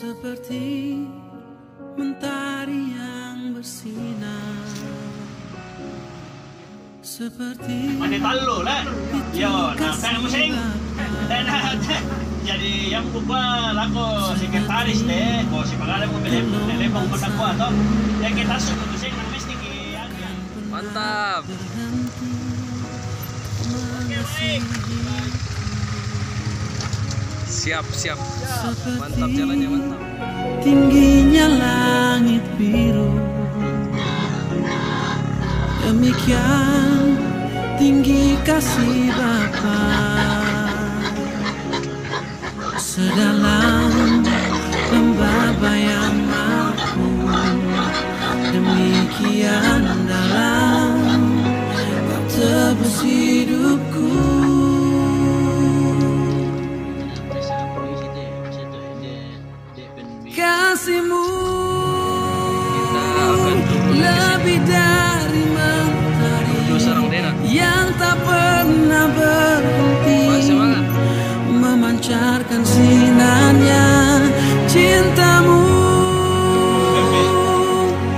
Seperti mentari yang bersinar, seperti mandi talu lah. Yo, nah saya musing. Dan jadi yang buka laku sekretaris deh. Kau si pengalam mau lempang aku atau yang kita suka musing mesti Mantap. Siap. Mantap jalannya, mantap. Tingginya langit biru, demikian tinggi kasih Bapa. Sedalam lembah bayang aku, demikian dalam kau tebus hidupku. Kasihmu lebih dari mentari yang tak pernah berhenti memancarkan sinarnya. Cintamu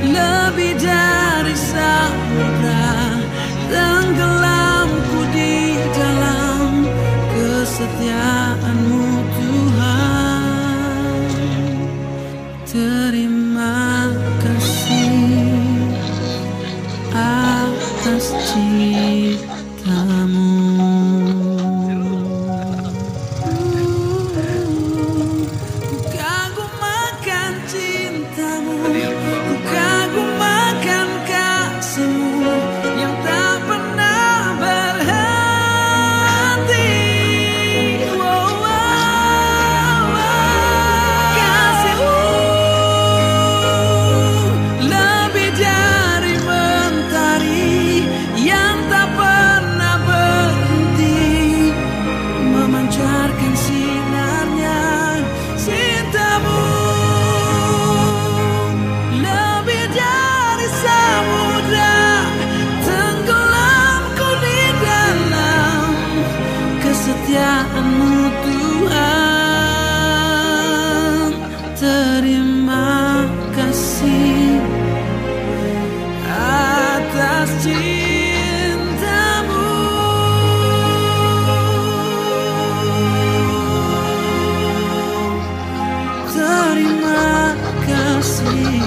lebih dari samudra, tenggelamku di dalam kesetiaanmu Tuhan. Terima kasih atas cintamu. Ku kagum akan cintamu, ku kagum akan kasihmu yang tak pernah berhenti. Kasihmu lebih dari mentari yang tak pernah berhenti memancarkan sinarnya. Cintamu lebih dari samudra, tenggelamku di dalam kesetiaanmu Tuhan. Terima kasih atas cintamu. Terima kasih.